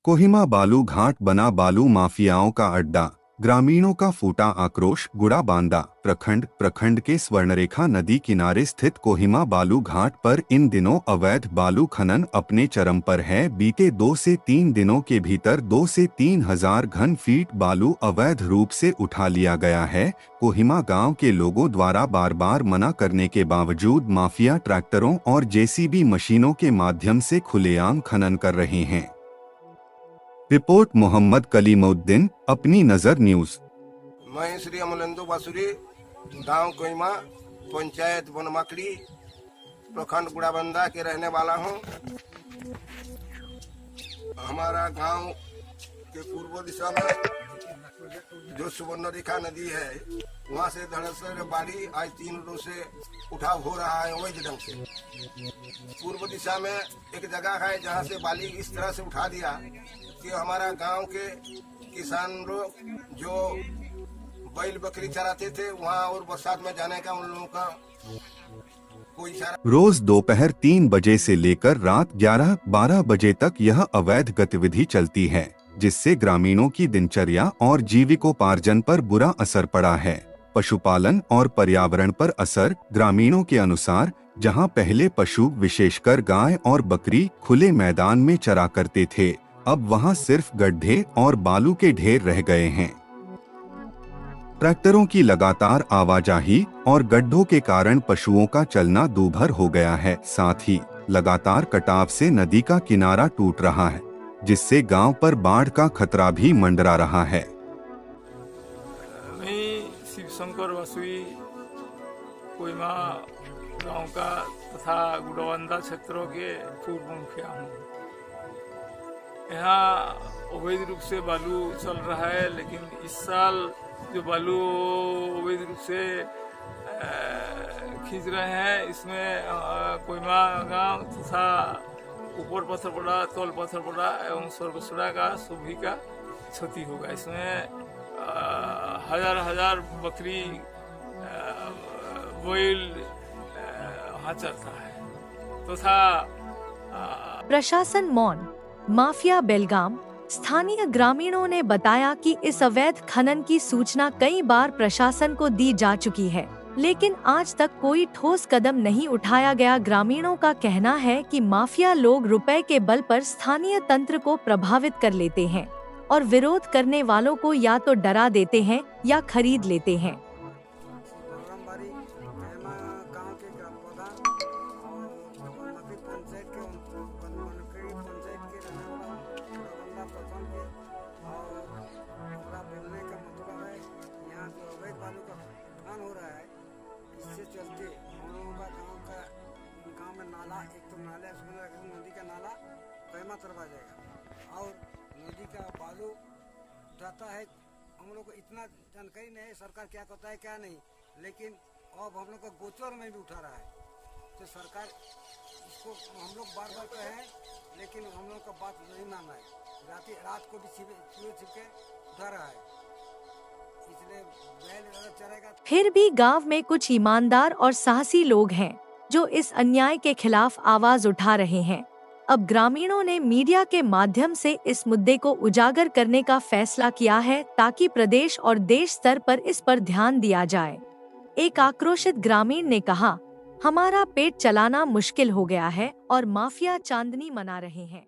कोहिमा बालू घाट बना बालू माफियाओं का अड्डा। ग्रामीणों का फूटा आक्रोश। गुड़ाबांदा प्रखंड के स्वर्णरेखा नदी किनारे स्थित कोहिमा बालू घाट पर इन दिनों अवैध बालू खनन अपने चरम पर है। बीते 2 से 3 दिनों के भीतर 2 से 3 हजार घन फीट बालू अवैध रूप से उठा लिया गया है। कोहिमा गांव के लोगों द्वारा बार बार मना करने के बावजूद माफिया ट्रैक्टरों और जेसीबी मशीनों के माध्यम से खुलेआम खनन कर रहे हैं। रिपोर्ट मोहम्मद कलीमुद्दीन, अपनी नजर न्यूज। मैं श्री अमलेंदु बासुरी, गांव कोहिमा, पंचायत बनमाकड़ी, प्रखंड गुड़ाबंदा के रहने वाला हूं। हमारा गांव के पूर्व दिशा में जो सुवर्णरेखा नदी है, वहां से धड़ेसर बाली आज 3 रोज से उठाव हो रहा है अवैध ढंग से। पूर्व दिशा में एक जगह है जहां से बाली इस तरह से उठा दिया कि हमारा गांव के किसान लोग जो बैल बकरी चराते थे वहां और बरसात में जाने का उन लोगों का कोई इशारा। रोज दोपहर 3 बजे से लेकर रात 11-12 बजे तक यह अवैध गतिविधि चलती है, जिससे ग्रामीणों की दिनचर्या और जीविकोपार्जन पर बुरा असर पड़ा है। पशुपालन और पर्यावरण पर असर। ग्रामीणों के अनुसार जहां पहले पशु विशेषकर गाय और बकरी खुले मैदान में चरा करते थे, अब वहां सिर्फ गड्ढे और बालू के ढेर रह गए हैं। ट्रैक्टरों की लगातार आवाजाही और गड्ढों के कारण पशुओं का चलना दूभर हो गया है। साथ ही लगातार कटाव से नदी का किनारा टूट रहा है, जिससे गांव पर बाढ़ का खतरा भी मंडरा रहा है। मैं शिवशंकर बासुरी, कोहिमा गांव का तथा गुड़ाबंदा क्षेत्रों के पूर्व मुखिया हूँ। यहाँ अवैध रूप से बालू चल रहा है, लेकिन इस साल जो बालू अवैध रूप से खींच रहे हैं, इसमें कोहिमा गांव तथा ऊपर पत्थर पड़ा, तौल पत्थर पड़ा एवं स्वर्गसुड़ा का सभी का क्षति होगा। इसमें हजार बकरी बैल वहाँ चलता है तथा प्रशासन मौन। माफिया बेलगाम। स्थानीय ग्रामीणों ने बताया कि इस अवैध खनन की सूचना कई बार प्रशासन को दी जा चुकी है, लेकिन आज तक कोई ठोस कदम नहीं उठाया गया। ग्रामीणों का कहना है कि माफिया लोग रुपए के बल पर स्थानीय तंत्र को प्रभावित कर लेते हैं और विरोध करने वालों को या तो डरा देते हैं या खरीद लेते हैं। हो रहा है, इससे चलते हम लोगों का गांव में नाला, एक तो नाला नदी का नाला कोहिमा तरफ आ जाएगा और नदी का बालू जाता है। हम लोग को इतना जानकारी नहीं है सरकार क्या करता है क्या नहीं, लेकिन अब हम लोग का गोचर में भी उठा रहा है। तो सरकार इसको हम लोग बार बार कहे हैं, लेकिन हम लोग का बात नहीं मान रहा है। रात को भी छिपके उठा रहा है। फिर भी गांव में कुछ ईमानदार और साहसी लोग हैं जो इस अन्याय के खिलाफ आवाज उठा रहे हैं। अब ग्रामीणों ने मीडिया के माध्यम से इस मुद्दे को उजागर करने का फैसला किया है, ताकि प्रदेश और देश स्तर पर इस पर ध्यान दिया जाए। एक आक्रोशित ग्रामीण ने कहा, हमारा पेट चलाना मुश्किल हो गया है और माफिया चांदनी मना रहे हैं।